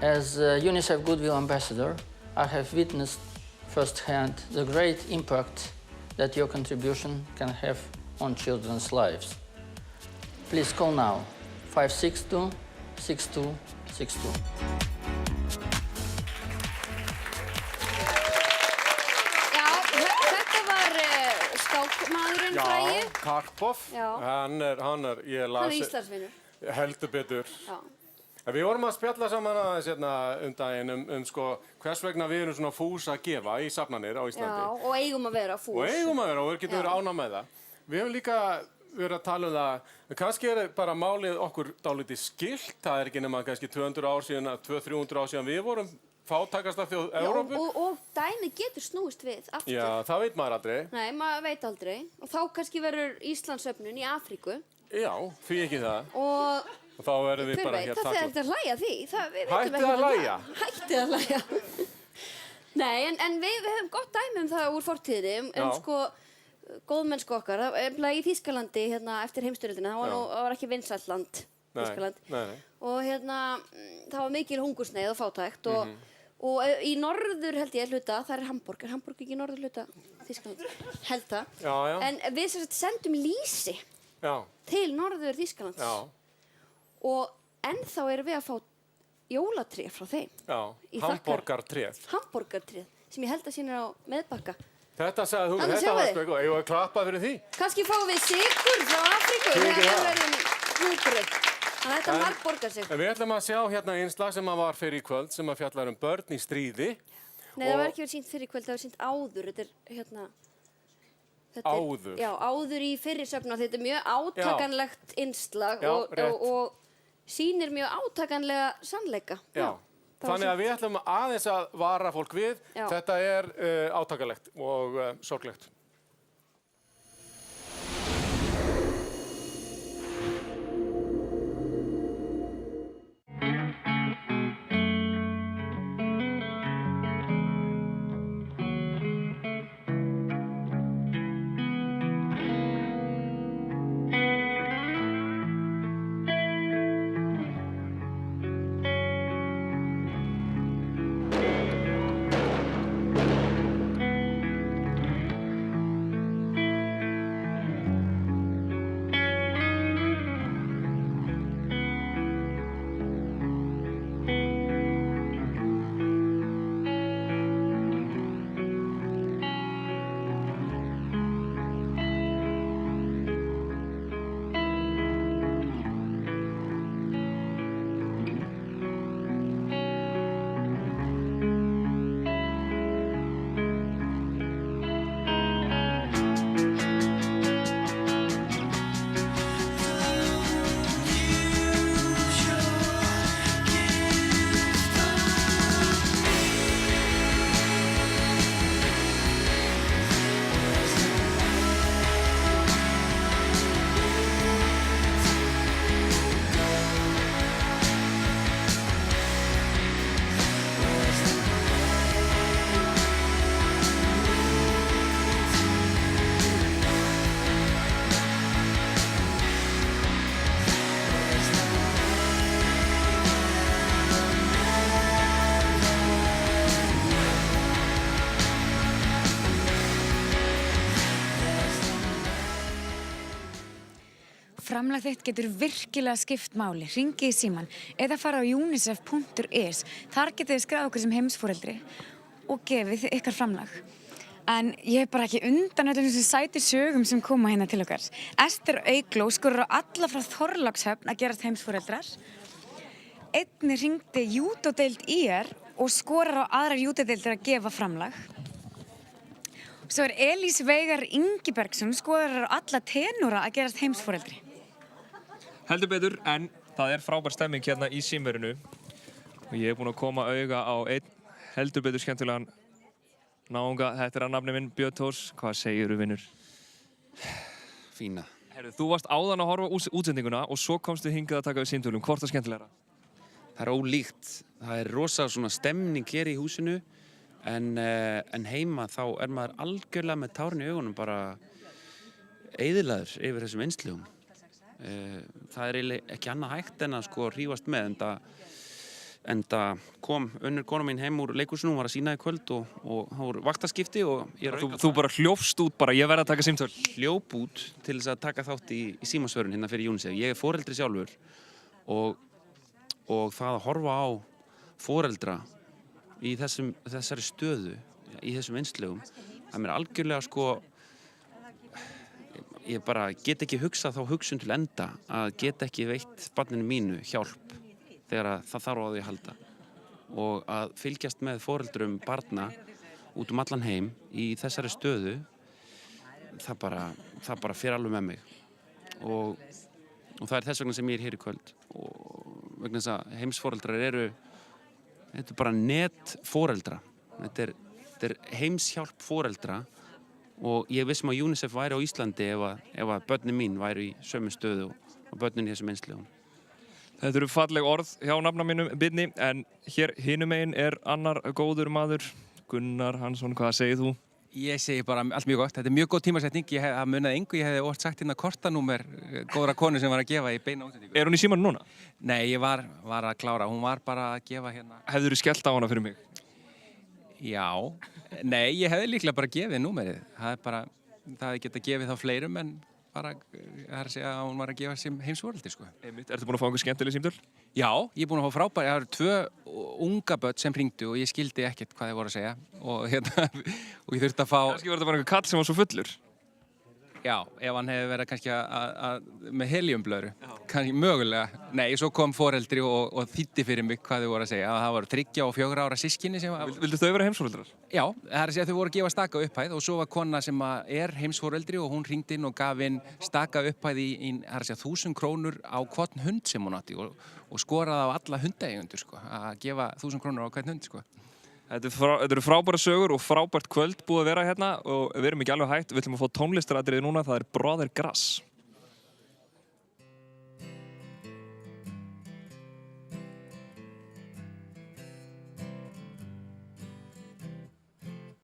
As a UNICEF Goodwill Ambassador, I have witnessed firsthand the great impact that your contribution can have on children's lives. Please call now 562 6262. Skákmaðurinn frægi. Já, Karpov. Hann er, ég las... Hann er Íslandsvinur. Heldur betur. Já. Við vorum að spjalla saman aðeins daginn sko hvers vegna við erum svona fús að gefa í safnanir á Íslandi. Já, og eigum að vera fús. Og eigum að vera og við getum verið ánægð með það. Við hefum líka verið að tala það, kannski bara málið okkur dálítið skylt, það ekki nema kannski 200 ár síðan, 200-300 ár síðan við vorum fátækasta þjóð Evrópu. Og dæmið getur snúist við aftur. Já, það veit maður aldrei. Nei, maður veit aldrei. Og þá kannski verður Íslandssöfnun í Afríku. Já, því ekki það. Og þá verðum við bara hér þakklátt. Það er að hlæja því. Hættið að hlæja. Hættið að hlæja. Nei, en við höfum gott dæmi það úr fortíðinni. Sko, góðmennsku okkar. Í Þýskalandi eftir heimsstyrjöldina. Það var ekki vinsælt land, Þýskaland. Og það var mikil hungursneyð og fátækt. Og í norður held ég hluta, það Hamborg. Hamborg ekki í norður hluta Þýskaland? Held það. Já. En við sendum lýsi til norður Þýskalands. Og ennþá erum við að fá jólatré frá þeim. Já, hamborgartréð. Hamborgartréð, sem ég held að sýnir á Meðbakka. Þetta sagði þú, þetta var sko, ég var að klappa fyrir því. Kannski fáum við sykur frá Afríku. Við verðum hungri. Þetta margborgar sig. Við ætlum að sjá innslag sem var fyrir í kvöld sem fjallar börn í stríði. Nei, það var ekki verið sýnt fyrir í kvöld, það var sýnt áður. Þetta áður? Já, áður í fyrri söfnu. Þetta er mjög átakanlegt innslag og sýnir mjög átakanlega sannleika. Já, þannig að við ætlum aðeins að vara fólk við. Þetta er átakanlegt og sorglegt. Framlag þitt getur virkilega skipt máli. Hringið í símann eða fara á unicef.is. Þar getið þið skráð okkur sem heimsforeldri og gefið ykkar framlag. En ég bara ekki undan öllum þessum sæti sögum sem koma hérna til okkar. Ester Augló skorur á alla frá Þorlákshöfn að gerast heimsforeldrar. Einnig hringdi júdódeild IR og skorar á aðrar júdódeildir að gefa framlag. Svo Elís Veigar Ingibergsson skorar á alla tenóra að gerast heimsforeldri. Heldur betur, en það er frábær stemming hérna í símverinu og ég búinn að koma auga á einn heldur betur skemmtilegan náunga. Þetta er að nafni minn, Björn Thors. Hvað segirðu, vinur? Fína. Herru, þú varst áðan að horfa útsendinguna og svo komstu hingað að taka við símtölum. Hvort er skemmtilegra? Það er ólíkt. Það er rosa svona stemning hér í húsinu en heima þá er maður algjörlega með tárin í augunum bara eyðilaður yfir þessum einslugum. Það er eiginlega ekki annað hægt en að sko hrífast með en það enda kom önnur kona mín heim úr leikhúsinu, hún var að sýna í kvöld og það voru vaktaskipti og ég Þú bara hljófst út bara, ég verð að taka símtöl. hljóp út til þess að taka þátt í símasvörun hérna fyrir UNICEF. Ég er foreldri sjálfur og það að horfa á foreldra í þessari stöðu, í þessum einslegum, það er mér algjörlega sko, ég bara get ekki hugsað þá hugsun til enda að geta ekki veitt barninu mínu hjálp þegar það þarf á því að halda og að fylgjast með foreldrum barna út allan heim í þessari stöðu það bara fer alveg með mig og það er þess vegna sem ég er hér í kvöld og vegna þess að heimsforeldrar þetta er bara netforeldra þetta er heimshjálp foreldra og ég vissum að UNICEF væri á Íslandi ef að börnin mín væri í sömu stöðu og börnin í þessum einslegum. Þetta eru falleg orð hjá nafna mínum Birni, en hér hinum megin er annar góður maður, Gunnar Hansson, hvað segir þú? Ég segi bara allt mjög gott. Þetta er mjög góð tímasetning. Ég hef munað engu, ég hef oft sagt hérna kortanúmer góðra konu sem var að gefa í beina útsendingu. Er hún í símanum núna? Nei, ég var að klára. Hún var bara að gefa hérna. Hefðirðu skellt á hana fyrir mig? Já. Nei, ég hefði líklega bara gefið númerið. Það geta gefið þá fleirum en bara, það er að segja að hún var að gefa sem heimsforeldri, sko. Einmitt, ertu búin að fá einhver skemmtileg símtöl? Já, ég er búin að fá frábæri. Það eru 2 unga börn sem hringdu og ég skildi ekkert hvað þeir voru að segja og og ég þurfti að fá... Kannski var þetta bara einhver kall sem var svo fullur? Já, ef hann hefði verið kannski með heliumblöðru, kannski mögulega. Nei, svo kom foreldri og þýddi fyrir mig hvað þau voru að segja. Það voru 3 og 4 ára systkini sem... Vildu þau vera heimsforeldrar? Já, það er að segja að þau voru að gefa staka upphæð og svo var kona sem er heimsforeldri og hún hringdi inn og gaf inn staka upphæð í það er að segja 1000 krónur á hvern hund sem hún átti og skoraði á alla hundaeigendur, sko, að gefa 1000 krónur á hvern hund, sko. Þetta eru frábæra sögur og frábært kvöld búið að vera hérna og við erum ekki alveg hætt. Við ætlum að fá tónlistaratriði núna, það er Brother Grass.